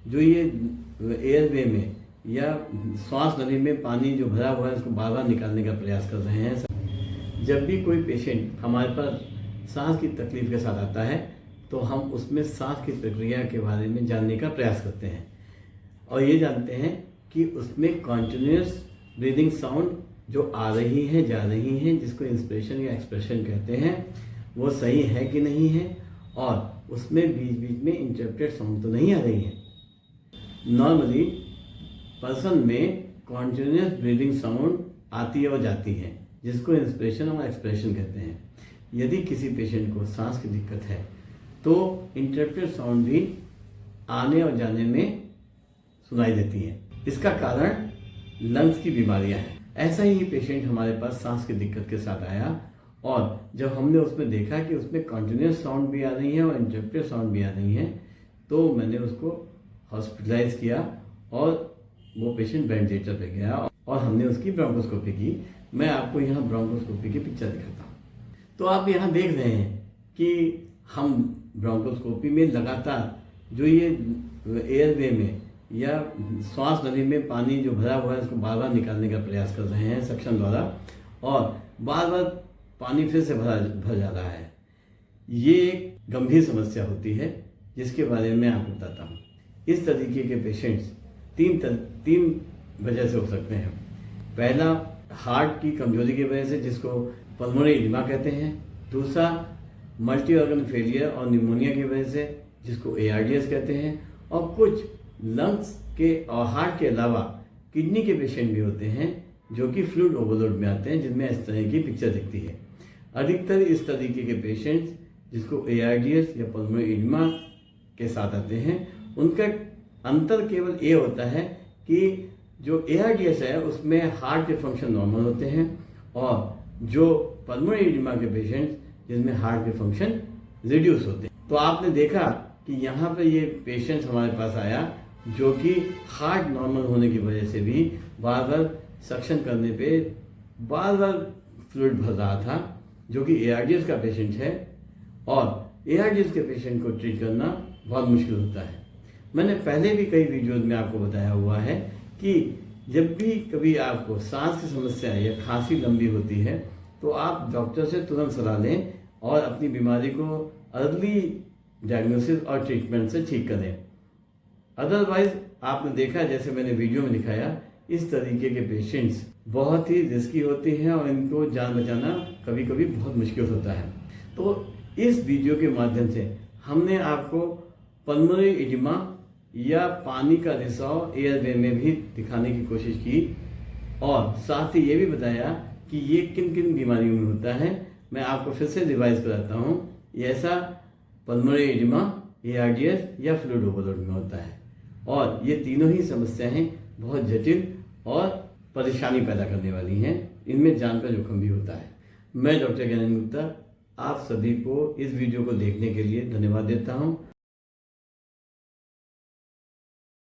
जो ये एयरवे में या श्वास नली में पानी जो भरा हुआ है उसको बार बार निकालने का प्रयास कर रहे हैं। जब भी कोई पेशेंट हमारे पास सांस की तकलीफ के साथ आता है तो हम उसमें सांस की प्रक्रिया के बारे में जानने का प्रयास करते हैं और ये जानते हैं कि उसमें कॉन्टिन्यूस ब्रीदिंग साउंड जो आ रही है जा रही है, जिसको इंस्पिरेशन या एक्सप्रेशन कहते हैं, वो सही है कि नहीं है और उसमें बीच बीच में इंटरप्टेड साउंड तो नहीं आ रही है। नॉर्मली पर्सन में कॉन्टिन्यूस ब्रीदिंग साउंड आती है और जाती है, जिसको इंस्पिरेशन और एक्सप्रेशन कहते हैं। यदि किसी पेशेंट को सांस की दिक्कत है तो इंटरप्टेड साउंड भी आने और जाने में सुनाई देती है। इसका कारण लंग्स की बीमारियां हैं। ऐसा ही पेशेंट हमारे पास सांस की दिक्कत के साथ आया और जब हमने उसमें देखा कि उसमें कंटिन्यूस साउंड भी आ रही है और इंटरप्टेड साउंड भी आ रही है तो मैंने उसको हॉस्पिटलाइज किया और वो पेशेंट वेंटिलेटर पे गया और हमने उसकी ब्रोंकोस्कोपी की। मैं आपको यहाँ ब्रोंकोस्कोपी की पिक्चर दिखाता हूँ। तो आप यहाँ देख रहे हैं कि हम ब्रोंकोस्कोपी में लगातार जो ये एयरवे में या श्वास नली में पानी जो भरा हुआ है उसको बार बार निकालने का प्रयास कर रहे हैं सक्शन द्वारा और बार बार पानी फिर से भर जा रहा है। ये एक गंभीर समस्या होती है जिसके बारे में आपको बताता हूँ। इस तरीके के पेशेंट्स तीन वजह से हो सकते हैं। पहला, हार्ट की कमजोरी की वजह से, जिसको पल्मोनरी एडिमा कहते हैं। दूसरा, मल्टी ऑर्गन फेलियर और निमोनिया की वजह से, जिसको ARDS कहते हैं। और कुछ लंग्स के और हार्ट के अलावा किडनी के पेशेंट भी होते हैं जो कि फ्लूइड ओवरलोड में आते हैं, जिनमें इस तरह की पिक्चर दिखती है। अधिकतर इस तरीके के पेशेंट्स जिसको ARDS या पल्मोनरी एडिमा के साथ आते हैं, उनका अंतर केवल ये होता है कि जो ARDS है उसमें हार्ट के फंक्शन नॉर्मल होते हैं और जो पल्मोनरी एडिमा के पेशेंट्स जिसमें हार्ट के फंक्शन रिड्यूस होते हैं। तो आपने देखा कि यहाँ पे ये पेशेंट हमारे पास आया जो कि हार्ट नॉर्मल होने की वजह से भी बार बार सक्शन करने पे बार बार फ्लूइड भर रहा था, जो कि ARDS का पेशेंट है और ARDS के पेशेंट को ट्रीट करना बहुत मुश्किल होता है। मैंने पहले भी कई वीडियोज में आपको बताया हुआ है कि जब भी कभी आपको सांस की समस्या या खांसी लंबी होती है तो आप डॉक्टर से तुरंत सलाह लें और अपनी बीमारी को अर्ली डायग्नोसिस और ट्रीटमेंट से ठीक करें। अदरवाइज आपने देखा, जैसे मैंने वीडियो में दिखाया, इस तरीके के पेशेंट्स बहुत ही रिस्की होते हैं और इनको जान बचाना कभी कभी बहुत मुश्किल होता है। तो इस वीडियो के माध्यम से हमने आपको पल्मोनरी एडिमा या पानी का रिसाव एयरवे में भी दिखाने की कोशिश की और साथ ही ये भी बताया कि ये किन किन बीमारियों में होता है। मैं आपको फिर से रिवाइज कराता हूँ। ऐसा पल्मोनरी एडिमा, ARDS या फ्लूइड ओवरलोड में होता है और ये तीनों ही समस्याएं बहुत जटिल और परेशानी पैदा करने वाली हैं। इनमें जान का जोखिम भी होता है। मैं डॉक्टर ज्ञानेंद्र गुप्ता आप सभी को इस वीडियो को देखने के लिए धन्यवाद देता हूँ।